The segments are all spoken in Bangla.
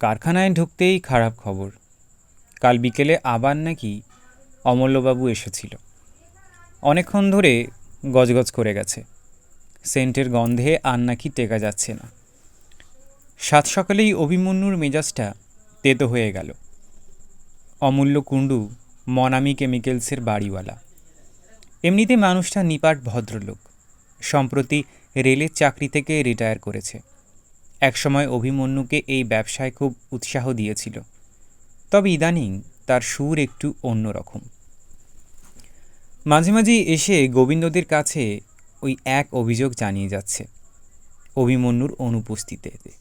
কারখানায় ঢুকতেই খারাপ খবর। কাল বিকেলে আবার নাকি অমূল্যবাবু এসেছিল। অনেকক্ষণ ধরে গজগজ করে গেছে। সেন্টের গন্ধে আর নাকি টেকা যাচ্ছে না। সাত সকালেই অভিমন্যুর মেজাজটা তেতো হয়ে গেল। অমূল্য কুণ্ডু মনামি কেমিক্যালসের বাড়িওয়ালা। এমনিতে মানুষটা নিপাট ভদ্রলোক। সম্প্রতি রেলের চাকরি থেকে রিটায়ার করেছে। একসময় অভিমন্যুকে এই ব্যবসায় খুব উৎসাহ দিয়েছিল। তবে ইদানিং তার সুর একটু অন্যরকম। মাঝে মাঝে এসে গোবিন্দদের কাছে ওই এক অভিযোগ জানিয়ে যাচ্ছে, অভিমন্যুর অনুপস্থিতিতে।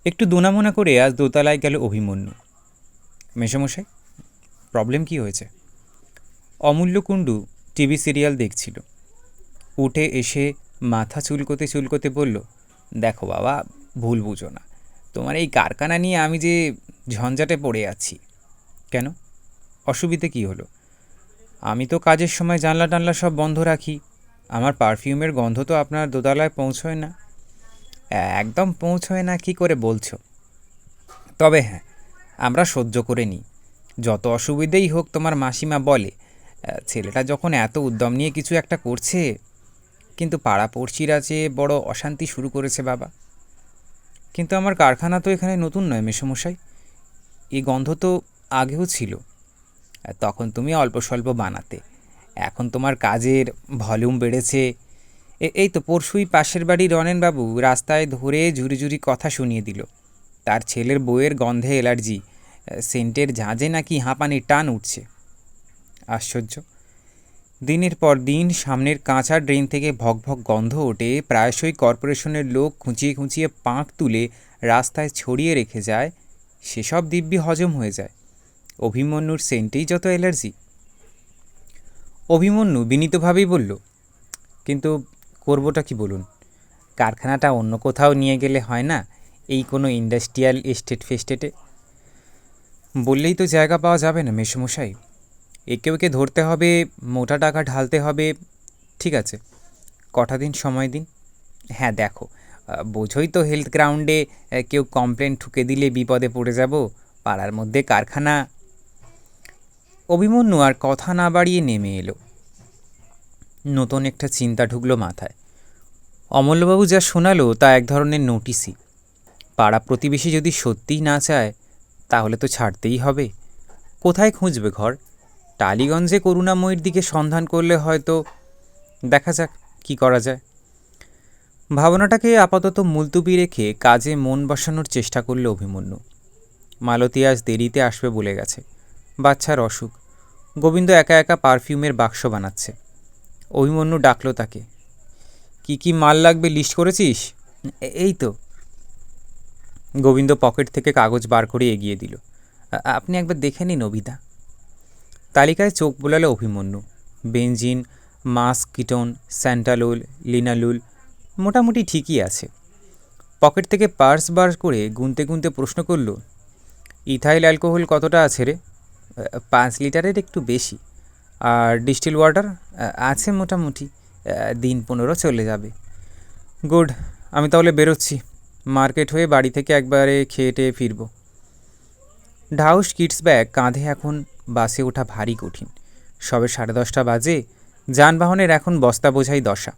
একটু দোনামোনা করে আজ দোতলায় গেল অভিমন্যু। মেশামশাই, প্রবলেম কি হয়েছে? অমূল্য কুণ্ডু টিভি সিরিয়াল দেখছিল। উঠে এসে মাথা চুলকোতে চুলকোতে বলল, দেখো বাবা, ভুল বুঝো না। তোমার এই কারখানা নিয়ে আমি যে ঝঞ্ঝাটে পড়ে আছি। কেন? অসুবিধে কি হলো? আমি তো কাজের সময় জানলা টানলা সব বন্ধ রাখি। আমার পারফিউমের গন্ধ তো আপনার দোতলায় পৌঁছয় না। একদম পৌঁছয় না কি করে বলছো? তবে হ্যাঁ, আমরা সহ্য করে নিই। যত অসুবিধেই হোক, তোমার মাসিমা বলে, ছেলেটা যখন এত উদ্যম নিয়ে কিছু একটা করছে। কিন্তু পাড়াপড়শিরা যে বড় অশান্তি শুরু করেছে বাবা। কিন্তু আমার কারখানা তো এখানে নতুন নয় মেসোমশাই। এই গন্ধ তো আগেও ছিল। তখন তুমি অল্প স্বল্প বানাতে। এখন তোমার কাজের ভলিউম বেড়েছে। এই তো পরশুই পাশের বাড়ির রনেনবাবু রাস্তায় ধরে ঝুরি ঝুরি কথা শুনিয়ে দিল। তার ছেলের বউয়ের গন্ধে অ্যালার্জি, সেন্টের ঝাঁঝে নাকি হাঁপানির টান উঠছে। আশ্চর্য! দিনের পর দিন সামনের কাঁচা ড্রেন থেকে ভকভক গন্ধ ওঠে। প্রায়শই কর্পোরেশনের লোক খুঁচিয়ে খুঁচিয়ে পাঁক তুলে রাস্তায় ছড়িয়ে রেখে যায়। সেসব দিব্যি হজম হয়ে যায়। অভিমন্যুর সেন্টেই যত অ্যালার্জি। অভিমন্যু বিনীতভাবেই বলল, কিন্তু করবোটা কি বলুন? কারখানাটা অন্য কোথাও নিয়ে গেলে হয় না? এই কোনো ইন্ডাস্ট্রিয়াল এস্টেট ফেস্টেটে? বললেই তো জায়গা পাওয়া যাবে না মেসমশাই। একে ওকে ধরতে হবে, মোটা টাকা ঢালতে হবে। ঠিক আছে, কটা দিন সময় দিন। হ্যাঁ দেখো, বোঝোই তো হেলথ গ্রাউন্ডে কেউ কমপ্লেন ঠুকে দিলে বিপদে পড়ে যাব। পাড়ার মধ্যে কারখানা। অভিমন্যু আর কথা না বাড়িয়ে নেমে এলো। নতুন একটা চিন্তা ঢুকলো মাথায়। অমূল্যবাবু যা শোনালো তা এক ধরনের নোটিশই। পাড়া প্রতিবেশী যদি সত্যিই না চায়, তাহলে তো ছাড়তেই হবে। কোথায় খুঁজবে ঘর? টালিগঞ্জে করুণাময়ীর দিকে সন্ধান করলে হয়তো। দেখা যাক কি করা যায়। ভাবনাটাকে আপাতত মুলতুবি রেখে কাজে মন বসানোর চেষ্টা করল অভিমন্যু। মালতী আজ দেরিতে আসবে বলে গেছে। বাচ্চার অসুখ। গোবিন্দ একা একা পারফিউমের বাক্স বানাচ্ছে। অভিমন্যু ডাকল তাকে। কি কি মাল লাগবে লিস্ট করেছিস? এই তো। গোবিন্দ পকেট থেকে কাগজ বার করে এগিয়ে দিল। আপনি একবার দেখে নিন অভিদা। তালিকায় চোখ বোলালো Abhimanyu. Benzene, musk, ketone, santalol, linalool মোটামুটি ঠিকই আছে। পকেট থেকে পার্স বার করে গুনতে গুনতে প্রশ্ন করল, ইথাইল অ্যালকোহল কতটা আছে রে? 5 লিটারের একটু বেশি। আর ডিস্টিল ওয়াটার? আছে মোটামুটি, দিন 15 চলে যাবে। গুড, আমি তাহলে বেরোচ্ছি। মার্কেট হয়ে বাড়ি থেকে একবারে খেয়ে টেয়ে ফিরব। ঢাউস কিডস ব্যাগ কাঁধে এখন বাসে ওঠা ভারী কঠিন। সবে 10:30 বাজে। যানবাহনের এখন বস্তা বোঝাই দশা।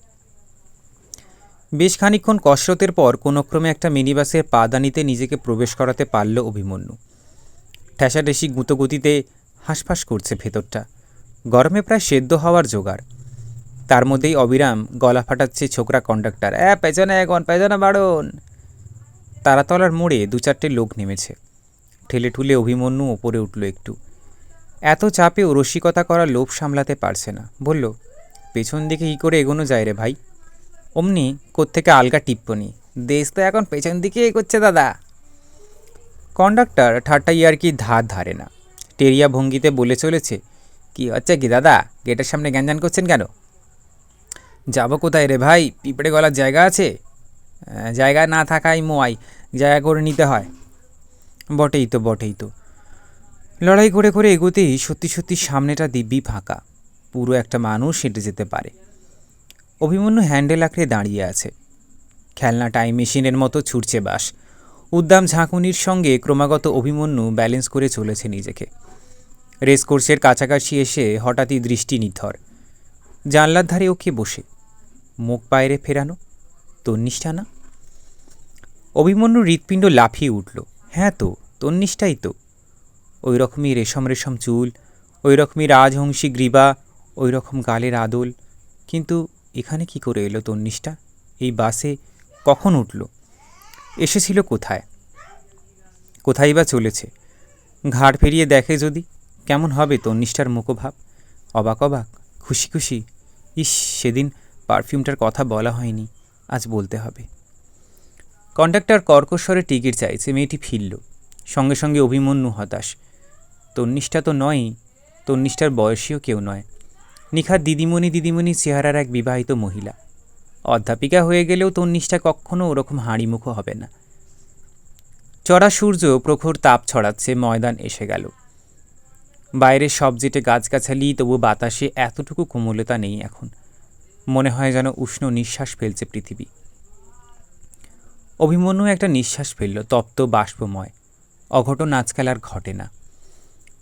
বেশ খানিকক্ষণ কসরতের পর কোনোক্রমে একটা মিনিবাসের পাদানিতে নিজেকে প্রবেশ করাতে পারল অভিমন্যু। ঠেসাঠেসি গুঁতোগুতিতে হাঁসফাঁস করছে ভেতরটা। গরমে প্রায় সেদ্ধ হওয়ার জোগাড়। তার মধ্যেই অবিরাম গলা ফাটাচ্ছে ছোকরা কন্ডাক্টর, পেছনে এখন, পেছনে বাড়ুন। তারাতলার মোড়ে 2-4টে লোক নেমেছে। ঠেলে ঠুলে অভিমন্যু ওপরে উঠল একটু। এত চাপেও রসিকতা করার লোভ সামলাতে পারছে না। বলল, পেছন দিকে কী করে এগোনো যায় রে ভাই? অমনি কোত্থেকে আলগা টিপ্পনি, দেশ তো এখন পেছন দিকে এগোচ্ছে দাদা। কন্ডাক্টর ঠাট্টা ইয়ার্কি ধার ধারে না। টেরিয়া ভঙ্গিতে বলে চলেছে, কি হচ্ছে কি দাদা, গেটের সামনে গ্যাঞ্জান করছেন কেন? যাবো কোথায় রে ভাই? পিঁপড়ে গলার জায়গা আছে? জায়গা না থাকাই মোয়াই, জায়গা করে নিতে হয়। বটেই তো, বটেই তো। লড়াই করে করে এগোতেই সত্যি সত্যি সামনেটা দিব্যি ফাঁকা। পুরো একটা মানুষ হেঁটে যেতে পারে। অভিমন্যু হ্যান্ডেল আঁকড়ে দাঁড়িয়ে আছে। খেলনা টাইম মেশিনের মতো ছুটছে বাস। উদ্দাম ঝাঁকুনির সঙ্গে ক্রমাগত অভিমন্যু ব্যালেন্স করে চলেছে নিজেকে। রেসকোর্সের কাছাকাছি এসে হঠাৎই দৃষ্টি নিথর। জানলার ধারে ও কে বসে, মুখ বাইরে ফেরানো, তন্নিষ্ঠা না? অভিমন্যুর হৃৎপিণ্ড লাফিয়ে উঠল। হ্যাঁ তো, তন্নিষ্ঠাই তো। ওই রকমই রেশম রেশম চুল, ওই রকমই রাজহংসী গ্রীবা, ওই রকম গালের আদল। কিন্তু এখানে কি করে এলো তন্নিষ্ঠা? এই বাসে কখন উঠল? এসেছিল কোথায়? কোথায় বা চলেছে? ঘাড় ফিরিয়ে দেখে যদি, কেমন হবে তন্নিষ্ঠার মুখভাব? অবাক অবাক, খুশি খুশি? ইস, সেদিন পারফিউমটার কথা বলা হয়নি, আজ বলতে হবে। কন্ডাক্টর কর্কশ্বরে টিকিট চাইছে। মেয়েটি ফিরল। সঙ্গে সঙ্গে অভিমন্যু হতাশ। তন্নিষ্ঠা তো নয়ই, তন্নিষ্ঠার বয়সীও কেউ নয়। নিখাত দিদিমণি চেহারার এক বিবাহিত মহিলা। অধ্যাপিকা হয়ে গেলেও তন্নিষ্ঠা কখনও ওরকম হাঁড়িমুখো হবে না। চড়া সূর্য প্রখর তাপ ছড়াচ্ছে। ময়দান এসে গেল। বাইরের সব জেটে গাছগাছালি, তবু বাতাসে এতটুকু কোমলতা নেই এখন। মনে হয় যেন উষ্ণ নিঃশ্বাস ফেলছে পৃথিবী। অভিমন্যু একটা নিঃশ্বাস ফেলল, তপ্ত বাষ্পময়। অঘটন আজকাল আর ঘটে না।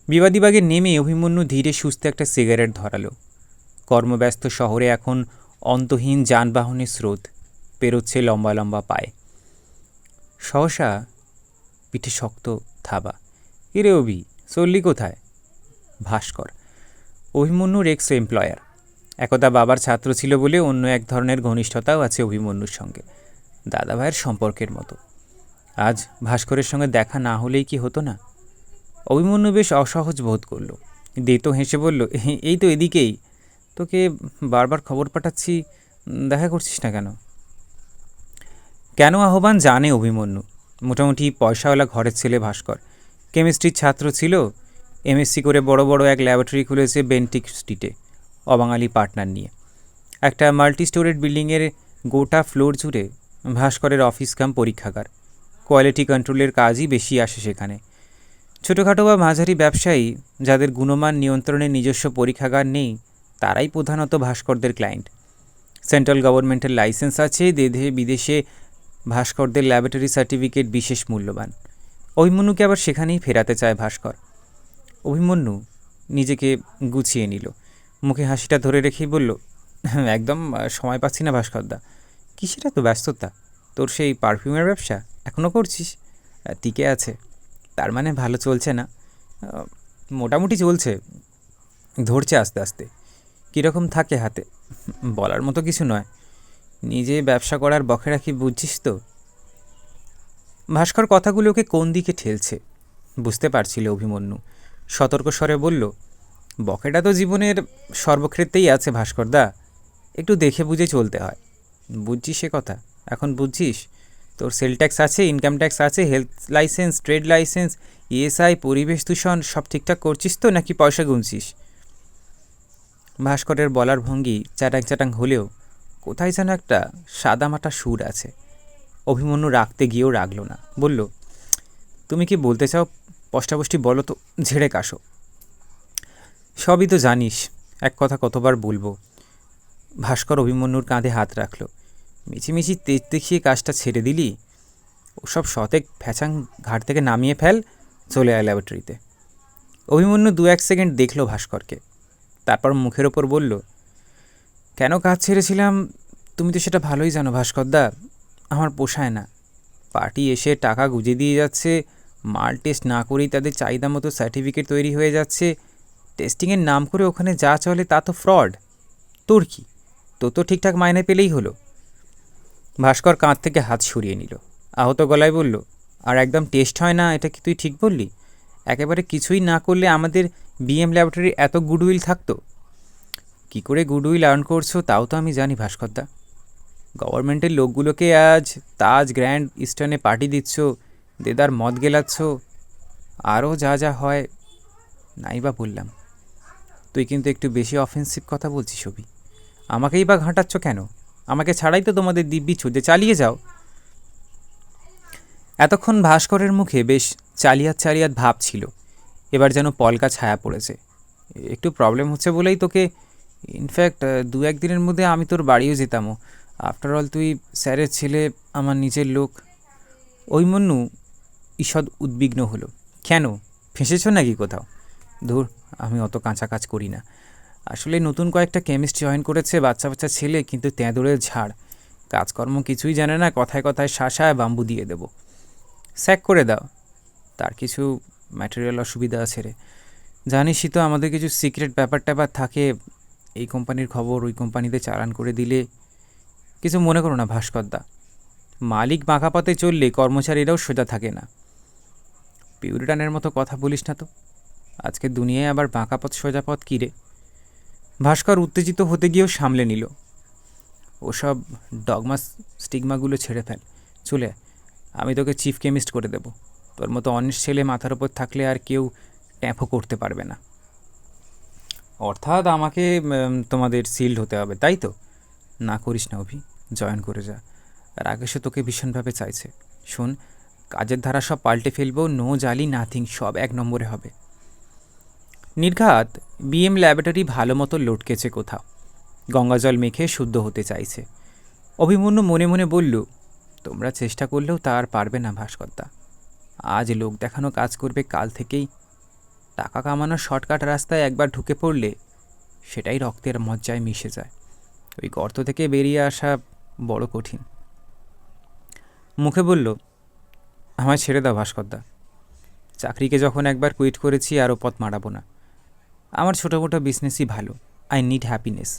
বিবাদীবাগে নেমে অভিমন্যু ধীরে সুস্থে একটা সিগারেট ধরালো। কর্মব্যস্ত শহরে এখন অন্তহীন যানবাহনের স্রোত পেরোচ্ছে লম্বা লম্বা পায়ে। সহসা পিঠে শক্ত থাবা। কিরে অভি, চললি কোথায়? ভাস্কর, অভিমন্যুর এক্স এমপ্লয়ার। একদা বাবার ছাত্র ছিল বলে অন্য এক ধরনের ঘনিষ্ঠতাও আছে অভিমন্যুর সঙ্গে, দাদা ভাইয়ের সম্পর্কের মতো। আজ ভাস্করের সঙ্গে দেখা না হলেই কি হতো না? অভিমন্যু বেশ অসহজ বোধ করল। দেতো হেসে বলল, এই তো এদিকেই, তোকে বারবার খবর পাঠাচ্ছি, দেখা করছিস না কেন? কেন আহ্বান জানে অভিমন্যু। মোটামুটি পয়সাওয়ালা ঘরের ছেলে ভাস্কর। কেমিস্ট্রির ছাত্র ছিল, এমএসসি করে বড় বড় এক ল্যাবরেটরি খুলেছে বেন্টিক স্ট্রিটে, অবাঙালি পার্টনার নিয়ে। একটা মাল্টি স্টোরেড বিল্ডিংয়ের গোটা ফ্লোর জুড়ে ভাস্করের অফিস কাম পরীক্ষাগার। কোয়ালিটি কন্ট্রোলের কাজই বেশি আসে সেখানে। ছোটোখাটো বা মাঝারি ব্যবসায়ী যাদের গুণমান নিয়ন্ত্রণের নিজস্ব পরীক্ষাগার নেই, তারাই প্রধানত ভাস্করদের ক্লায়েন্ট। সেন্ট্রাল গভর্নমেন্টের লাইসেন্স আছে, বিদেশে ভাস্করদের ল্যাবরেটরি সার্টিফিকেট বিশেষ মূল্যবান। অভিমন্যুকে আবার সেখানেই ফেরাতে চায় ভাস্কর। অভিমন্যু নিজেকে গুছিয়ে নিল। মুখে হাসিটা ধরে রেখেই বলল, একদম সময় পাচ্ছি না ভাস্করদা। কিসের এত ব্যস্ততা? তোর সেই পারফিউমের ব্যবসা এখনও করছিস? টিকে আছে? তার মানে ভালো চলছে না? মোটামুটি চলছে, ধরছে আস্তে আস্তে। কীরকম থাকে হাতে? বলার মতো কিছু নয়। নিজে ব্যবসা করার বখেরা কি বুঝছিস তো? ভাস্কর কথাগুলোকে কোন দিকে ঠেলছে বুঝতে পারছিল অভিমন্যু। সতর্ক স্বরে বলল, বকেটা তো জীবনের সর্বক্ষেত্রেই আছে ভাস্করদা, একটু দেখে বুঝে চলতে হয়। বুঝছিস সে কথা? এখন বুঝছিস? তোর সেল ট্যাক্স আছে, ইনকাম ট্যাক্স আছে, health licence, trade licence, ESI, পরিবেশ দূষণ সব ঠিকঠাক করছিস তো, নাকি পয়সা গুনছিস? ভাস্করের বলার ভঙ্গি চ্যাটাং চ্যাটাং হলেও কোথায় যেন একটা সাদামাটা সুর আছে। অভিমন্যু রাখতে গিয়েও রাখল না, বলল, তুমি কি বলতে চাও স্পষ্টাস্পষ্টি বলো তো, ঝেড়ে কাশো। সবই তো জানিস, এক কথা কতবার বলবো। ভাস্কর অভিমন্যুর কাঁধে হাত রাখল। মিছিমিছি তেজ দেখিয়ে কাজটা ছেড়ে দিলি? ওসব শতেক ফ্যাচাং ঘাট থেকে নামিয়ে ফেল, চলে আয় ল্যাবরেটরিতে। অভিমন্যু 2-1 সেকেন্ড দেখল ভাস্করকে, তারপর মুখের ওপর বলল, কেন কাজ ছেড়েছিলাম তুমি তো সেটা ভালোই জানো ভাস্করদা। আমার পোষায় না। পার্টি এসে টাকা গুঁজে দিয়ে যাচ্ছে, মাল টেস্ট না করেই তাদের চাহিদা মতো সার্টিফিকেট তৈরি হয়ে যাচ্ছে, টেস্টিংয়ের নাম করে ওখানে যা চলে তা তো ফ্রড। তোর কি? তোর তো ঠিকঠাক মাইনে পেলেই হলো। ভাস্কর কাঁধ থেকে হাত সরিয়ে নিল, আহত গলায় বলল, আর একদম টেস্ট হয় না, এটা কি তুই ঠিক বললি? একেবারে কিছুই না করলে আমাদের বিএম ল্যাবরেটরির এত গুডউইল থাকতো? কী করে গুডউইল আর্ন করছো তাও তো আমি জানি ভাস্করদা। গভর্নমেন্টের লোকগুলোকে আজ তাজ গ্র্যান্ড ইস্টার্নে পার্টি দিচ্ছ, দেদার মদ গেলাচ্ছ, আরও যা যা হয়। নাইবা বললাম, তুই কিন্তু একটু বেশি অফেন্সিভ কথা বলছিস অভি। আমাকেই বা ঘাঁটাচ্ছ কেন? আমাকে ছাড়াই তো তোমাদের দিব্যি ছুঁজে চালিয়ে যাও। এতক্ষণ ভাস্করের মুখে বেশ চালিয়াত ভাব ছিল, এবার যেন পলকা ছায়া পড়েছে। একটু প্রবলেম হচ্ছে বলেই তোকে, ইনফ্যাক্ট 2-1 দিনের মধ্যে আমি তোর বাড়িও যেতামও। আফটার অল তুই স্যারের ছেলে, আমার নিজের লোক। অভিমন্যু ঈষৎ উদ্বিগ্ন হলো। কেন, ফেঁসেছ নাকি কোথাও? ধুর, আমি অত কাঁচা কাজ করি না। আসলে নতুন কয়েকটা কেমিস্ট জয়েন করেছে, বাচ্চা বাচ্চা ছেলে, কিন্তু তেঁদুরের ঝাড়, কাজকর্ম কিছুই জানে না, কথায় কথায় শাসায় বাম্বু দিয়ে দেবো। স্যাক করে দাও। তার কিছু ম্যাটেরিয়াল অসুবিধা আছে রে, জানিসই তো আমাদের কিছু সিক্রেট ব্যাপার ট্যাপার থাকে। এই কোম্পানির খবর ওই কোম্পানিতে চালান করে দিলে। কিছু মনে করো না ভাস্করদা, মালিক বাঁকা পথে চললে কর্মচারীরাও সোজা থাকে না। পিউরিটানের মতো কথা বলিস না তো, আজকে দুনিয়ায় আবার বাঁকা পথ সোজা পথ কী রে? ভাস্কর উত্তেজিত হতে গিয়েও সামলে নিল। ওসব ডগমা স্টিগমাগুলো ছেড়ে ফেল, চলে আয়, আমি তোকে চিফ কেমিস্ট করে দেব। তোর মতো অনেক ছেলে মাথার ওপর থাকলে আর কেউ ট্যাপও করতে পারবে না। অর্থাৎ আমাকে তোমাদের সিল্ড হতে হবে, তাই তো? না করিস না অভি, জয়েন করে যা। রাকেশও তোকে ভীষণভাবে চাইছে। শোন, কাজের ধারা সব পাল্টে ফেলবো, নো জালি নাথিং, সব 1 নম্বরে হবে। নির্ঘাত বিএম ল্যাবরেটরি ভালো মতো লটকেছে কোথাও, গঙ্গাজল মেখে শুদ্ধ হতে চাইছে। অভিমন্যু মনে মনে বলল, তোমরা চেষ্টা করলেও তা আর পারবে না ভাস্করদা। আজ লোক দেখানো কাজ করবে, কাল থেকেই টাকা কামানোর শর্টকাট রাস্তায় একবার ঢুকে পড়লে সেটাই রক্তের মজ্জায় মিশে যায়। ওই গর্ত থেকে বেরিয়ে আসা বড় কঠিন। মুখে বলল, আমায় ছেড়ে দাও ভাস্করদা। চাকরিকে যখন একবার কুইট করেছি আরও পথ মারাবো না। আমার ছোটো মোটো বিজনেসই ভালো। I need happiness.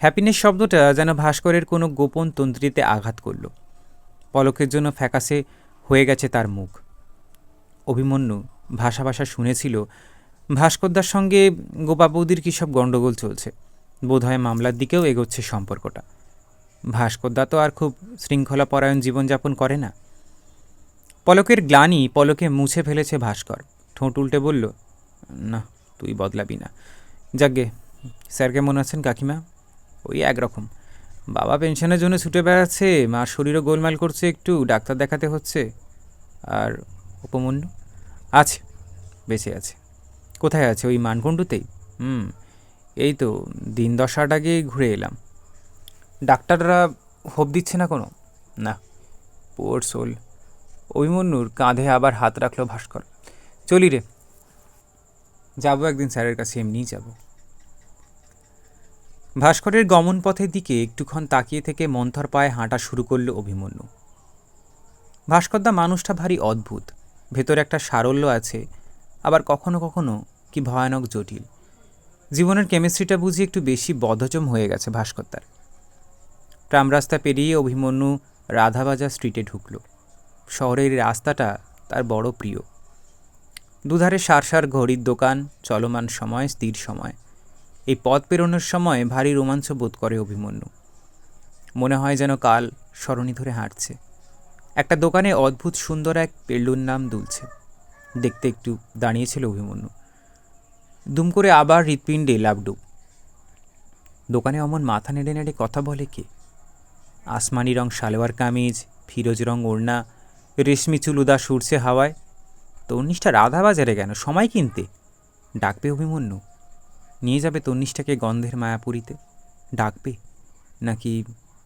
হ্যাপিনেস শব্দটা যেন ভাস্করের কোনো গোপন তন্ত্রীতে আঘাত করল। পলকের জন্য ফ্যাকাশে হয়ে গেছে তার মুখ। অভিমন্যু ভাষা ভাষা শুনেছিল ভাস্করদার সঙ্গে গোপা বৌদির কী সব গণ্ডগোল চলছে, বোধহয় মামলার দিকেও এগোচ্ছে সম্পর্কটা। ভাস্করদা তো আর খুব শৃঙ্খলাপরায়ণ জীবনযাপন করে না। পলকের গ্লানি পলকে মুছে ফেলেছে ভাস্কর। ঠোঁট উল্টে বলল, না, তুই বদলাবি না। যাকগে, স্যার কেমন আছেন কাকিমা? ওই একরকম। বাবা পেনশনের জন্য ছুটে বেড়াচ্ছে, মার শরীরও গোলমাল করছে, একটু ডাক্তার দেখাতে হচ্ছে। আর উপমন্যু আছে, বেঁচে আছে। কোথায় আছে? ওই মানকুণ্ডুতেই? এই তো দিন 10 আগে ঘুরে এলাম। ডাক্তাররা হোপ দিচ্ছে না কোনো? না, পোর সোল। অভিমন্যুর কাঁধে আবার হাত রাখল ভাস্কর। চলি রে, যাবো একদিন স্যারের কাছে, এমনিই যাব। ভাস্করের গমন পথের দিকে একটুক্ষণ তাকিয়ে থেকে মন্থর পায়ে হাঁটা শুরু করল অভিমন্যু। ভাস্করদা মানুষটা ভারী অদ্ভুত, ভেতরে একটা সারল্য আছে, আবার কখনো কখনো কি ভয়ানক জটিল। জীবনের কেমিস্ট্রিটা বুঝি একটু বেশি বদ্ধজম হয়ে গেছে ভাস্করদার। ট্রাম রাস্তা পেরিয়ে অভিমন্যু রাধাবাজার স্ট্রিটে ঢুকল। শহরের রাস্তাটা তার বড় প্রিয়। দুধারে সার সার ঘড়ির দোকান, চলমান সময়, স্থির সময়। এই পথ পেরোনোর সময় ভারী রোমাঞ্চ বোধ করে অভিমন্যু। মনে হয় যেন কাল সরণি ধরে হাঁটছে। একটা দোকানে অদ্ভুত সুন্দর এক পেল্লুর নাম দুলছে, দেখতে একটু দাঁড়িয়েছিল অভিমন্যু। দুম করে আবার হৃৎপিণ্ডে লাবডুব। দোকানে অমন মাথা নেড়ে নেড়ে কথা বলে কে? আসমানি রং সালোয়ার কামিজ, ফিরোজ রং ওড়না, রেশমি চুল উদাস উড়ছে হাওয়ায়। তন্নিষ্ঠা রাধাবাজারে কেন, সময় কিনতে? ডাকবে অভিমন্যু? নিয়ে যাবে তন্নিষ্ঠাকে গন্ধের মায়াপুরীতে? ডাকবে নাকি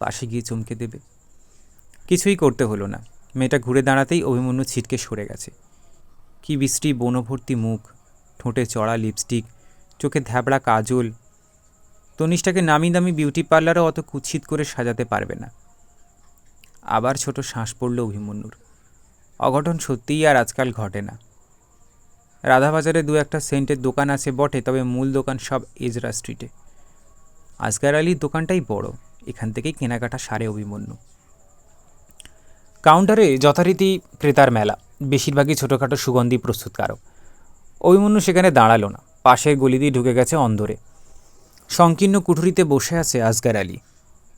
পাশে গিয়ে চমকে দেবে? কিছুই করতে হলো না। মেয়েটা ঘুরে দাঁড়াতেই অভিমন্যু ছিটকে সরে গেছে। কি বিশ্রী বনভর্তি মুখ, ঠোঁটে চড়া লিপস্টিক, চোখে ধ্যাবড়া কাজল। তনিষ্ঠাকে নামি দামি বিউটি পার্লারও অত কুৎসিত করে সাজাতে পারবে না। আবার ছোট শ্বাস পড়ল অভিমন্যুর। অঘটন সত্যিই আর আজকাল ঘটে না। রাধাবাজারে 2-1টা সেন্টের দোকান আছে বটে, তবে মূল দোকান সব এজরা স্ট্রিটে। আসগার আলীর দোকানটাই বড়, এখান থেকেই কেনাকাটা সারে অভিমন্যু। কাউন্টারে যথারীতি ক্রেতার মেলা, বেশিরভাগই ছোটোখাটো সুগন্ধি প্রস্তুতকারক। অভিমন্যু সেখানে দাঁড়ালো না, পাশের গলি দিয়ে ঢুকে গেছে অন্দরে। সংকীর্ণ কুঠুরিতে বসে আছে আসগার আলী।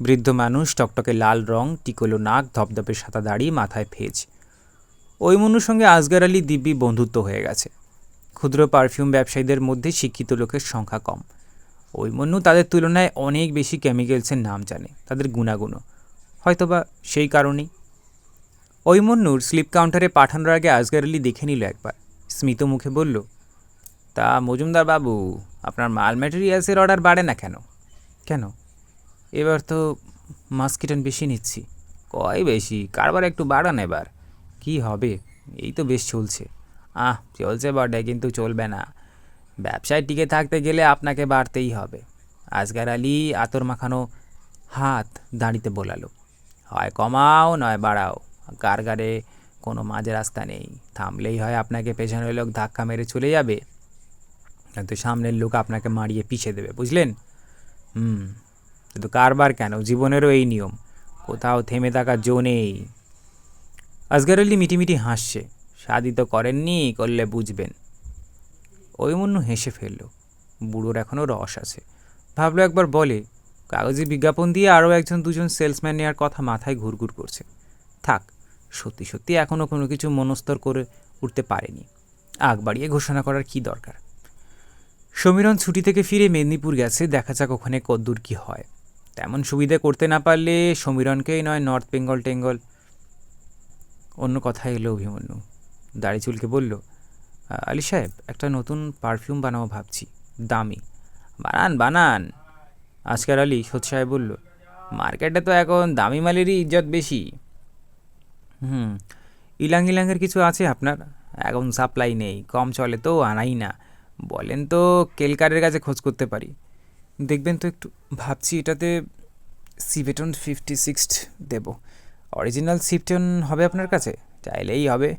বৃদ্ধ মানুষ, টকটকে লাল রং, টিকলো নাক, ধপধপে সাদা দাড়ি, মাথায় ফেজ। অভিমন্যুর সঙ্গে আসগার আলী দিব্যি বন্ধুত্ব হয়ে গেছে। ক্ষুদ্র পারফিউম ব্যবসায়ীদের মধ্যে শিক্ষিত লোকের সংখ্যা কম। অভিমন্যু তাদের তুলনায় অনেক বেশি কেমিক্যালসের নাম জানে, তাদের গুণাগুণও। হয়তোবা সেই কারণেই। অভিমন্যুর স্লিপ কাউন্টারে পাঠানোর আগে আসগার আলী দেখে নিল একবার, স্মিত মুখে বলল, তা মজুমদার বাবু, আপনার মাল ম্যাটেরিয়ালসের অর্ডার বাড়ে না কেন? কেন, এবার তো মাস্কিটন বেশি নিচ্ছি। কয় বেশি, কারবার একটু বাড়ান এবার। কি হবে, এই তো বেশ চলছে। চলছে বটে, কিন্তু চলবে না। ব্যবসায় টিকে থাকতে গেলে আপনাকে বাড়তেই হবে। আজগার আলী আতর মাখানো হাত দাঁড়িতে বোলালো। হয় কমাও নয় বাড়াও, কারগারে কোনো মাঝ রাস্তা নেই। থামলেই হয় আপনাকে পেছনের লোক ধাক্কা মেরে চলে যাবে, কিন্তু সামনের লোক আপনাকে মারিয়ে পিছিয়ে দেবে, বুঝলেন? কিন্তু কারবার কেন, জীবনেরও এই নিয়ম, কোথাও থেমে থাকার জো নেই। আজগার আলী মিটিমিটি হাসছে। শাদি তো করেননি, করলে বুঝবেন। অভিমন্যু হেসে ফেলল। বুড়োর এখনও রস আছে। ভাবলো একবার বলে, কাগজে বিজ্ঞাপন দিয়ে আরও একজন দুজন সেলসম্যান নেওয়ার কথা মাথায় ঘুরঘুর করছে। থাক, সত্যি সত্যি এখনও কোনো কিছু মনস্তর করে উঠতে পারেনি, আগ বাড়িয়ে ঘোষণা করার কি দরকার। সমীরণ ছুটি থেকে ফিরে মেদিনীপুর গেছে, দেখা যাক ওখানে কদ্দূর কি হয়। তেমন সুবিধে করতে না পারলে সমীরণকেই নয় নর্থ বেঙ্গল টেঙ্গল। অন্য কথা এলো অভিমন্যু। দাড়ি চুলকে বলল, আলী সাহেব, একটা নতুন পারফিউম বানাবো ভাবছি, দামি। বানান বানান, আজকার আলী সোদ সাহেব বলল। মার্কেটে তো এখন দামি মালেরই ইজ্জত বেশি। ইলাং ইলাংয়ের কিছু আছে আপনার? এখন সাপ্লাই নেই, কম চলে তো আনাই না। বলেন তো কেলকারের কাছে খোঁজ করতে পারি। দেখবেন তো একটু, ভাবছি এটাতে সিভেটন 56 দেব। অরিজিনাল সিপটন হবে আপনার কাছে? চাইলেই হবে,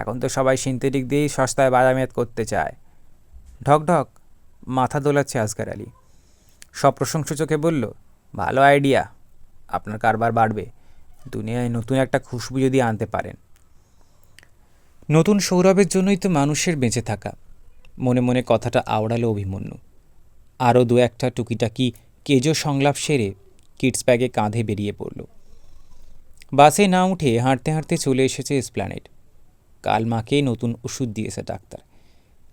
এখন তো সবাই সিনথেটিক দিয়েই সস্তায় বাজামেত করতে চায়। ঢক ঢক মাথা দোলাচ্ছে আজগার আলী। সপ্রশংস চোখে বলল, ভালো আইডিয়া, আপনার কারবার বাড়বে। দুনিয়ায় নতুন একটা খুশবু যদি আনতে পারেন। নতুন সৌরভের জন্যই তো মানুষের বেঁচে থাকা। মনে মনে কথাটা আওড়ালো অভিমন্যু। আরও দু একটা টুকিটাকি কেজো সংলাপ সেরে কিডস ব্যাগে কাঁধে বেরিয়ে পড়ল। বাসে না উঠে হাঁটতে হাঁটতে চলে এসেছে এসপ্ল্যানেড। কাল মাকে নতুন ওষুধ দিয়েছে ডাক্তার।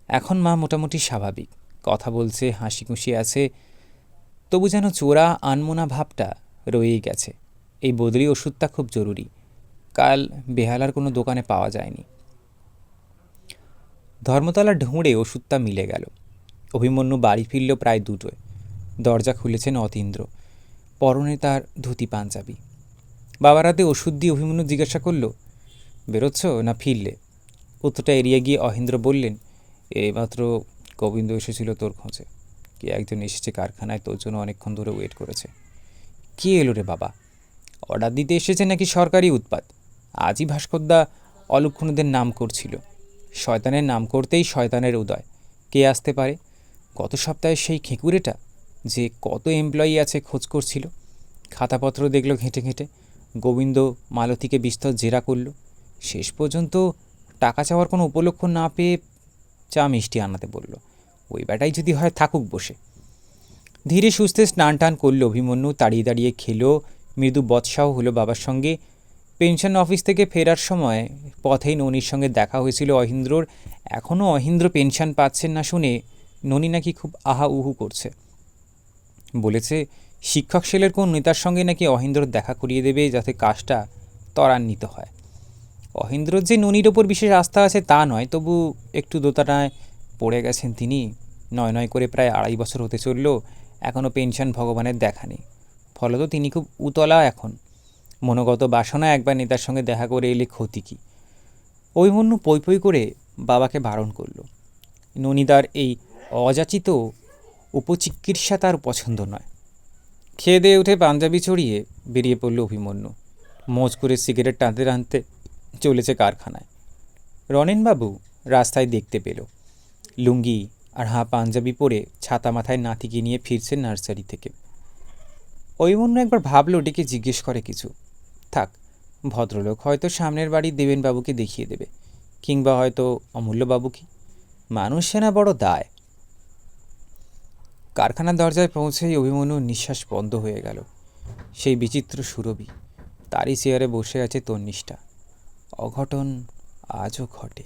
এখন মা মোটামুটি স্বাভাবিক, কথা বলছে, হাসি খুশি আছে। তবু যেন চোরা আনমোনা ভাবটা রয়েই গেছে। এই বদলি ওষুধটা খুব জরুরি, কাল বেহালার কোনো দোকানে পাওয়া যায়নি। ধর্মতলা ঢুঁড়ে ওষুধটা মিলে গেল। অভিমন্যু বাড়ি ফিরল প্রায় 2টোয়। দরজা খুলেছেন অতীন্দ্র, পরনে তার ধুতি পাঞ্জাবি। বাবার হাতে ওষুধ দিয়ে অভিমন্যু জিজ্ঞাসা করল, বেরোচ্ছ না ফিরলে? উত্তরটা এড়িয়ে গিয়ে অহিন্দ্র বললেন, এইমাত্র গোবিন্দ এসেছিল তোর খোঁজে। কে একজন এসেছে কারখানায়, তোর জন্য অনেকক্ষণ ধরে ওয়েট করেছে। কে এলো রে বাবা? অর্ডার দিতে এসেছে নাকি সরকারি উৎপাত? আজই ভাস্করদা অলক্ষণদের নাম করছিল। শয়তানের নাম করতেই শয়তানের উদয়। কে আসতে পারে? গত সপ্তাহে সেই খেকুরেটা যে কত এমপ্লয়ি আছে খোঁজ করছিল, খাতাপত্র দেখল ঘেঁটে ঘেঁটে। গোবিন্দ মালতীকে বিস্তর জেরা করল, শেষ পর্যন্ত টাকা চাওয়ার কোনো উপলক্ষ না পেয়ে চা মিষ্টি আনাতে বলল। ওই বেটাই যদি হয় থাকুক বসে। ধীরে সুস্থে স্নান টান করল অভিমন্যু, দাঁড়িয়ে দাঁড়িয়ে খেলো, মৃদু বৎসাও হলো বাবার সঙ্গে। পেনশন অফিস থেকে ফেরার সময় পথেই ননির সঙ্গে দেখা হয়েছিল অহিন্দ্রর। এখনও অহিন্দ্র পেনশন পাচ্ছেন না শুনে ননি নাকি খুব আহা উহু করছে। বলেছে শিক্ষক সেলের কোন নেতার সঙ্গে নাকি অহিন্দ্রর দেখা করিয়ে দেবে, যাতে কাজটা ত্বরান্বিত হয়। অহিন্দ্রর যে ননির ওপর বিশেষ আস্থা আছে তা নয়, তবু একটু দোতানায় পড়ে গেছেন তিনি। নয় নয় করে প্রায় 2.5 বছর হতে চলল, এখনও পেনশন ভগবানের দেখা নেই। ফলত তিনি খুব উতলা এখন। মনোগত বাসনা একবার নেতার সঙ্গে দেখা করে এলে ক্ষতি কী? অভিমন্যু পই পই করে বাবাকে বারণ করল। ননিদার এই অযাচিত উপচিকিৎসা তার পছন্দ নয়। খেয়ে দিয়ে উঠে পাঞ্জাবি চড়িয়ে বেরিয়ে পড়ল অভিমন্যু। মোজ করে সিগারেট টানতে টানতে চলেছে কারখানায়। রনেনবাবু রাস্তায় দেখতে পেল, লুঙ্গি আর পাঞ্জাবি পরে ছাতা মাথায় নাতিকে নিয়ে ফিরছে নার্সারি থেকে। অভিমন্যু একবার ভাবলো ডেকে জিজ্ঞেস করে কিছু। থাক, ভদ্রলোক হয়তো সামনের বাড়ির দেবেনবাবুকে দেখিয়ে দেবে, কিংবা হয়তো অমূল্যবাবুকে। মানুষ সেনা বড় দায়। কারখানার দরজায় পৌঁছেই অভিমন্যুর নিঃশ্বাস বন্ধ হয়ে গেল। সেই বিচিত্র সুরভি, তারই চেয়ারে বসে আছে তন্নিষ্ঠা। অঘটন আজও ঘটে।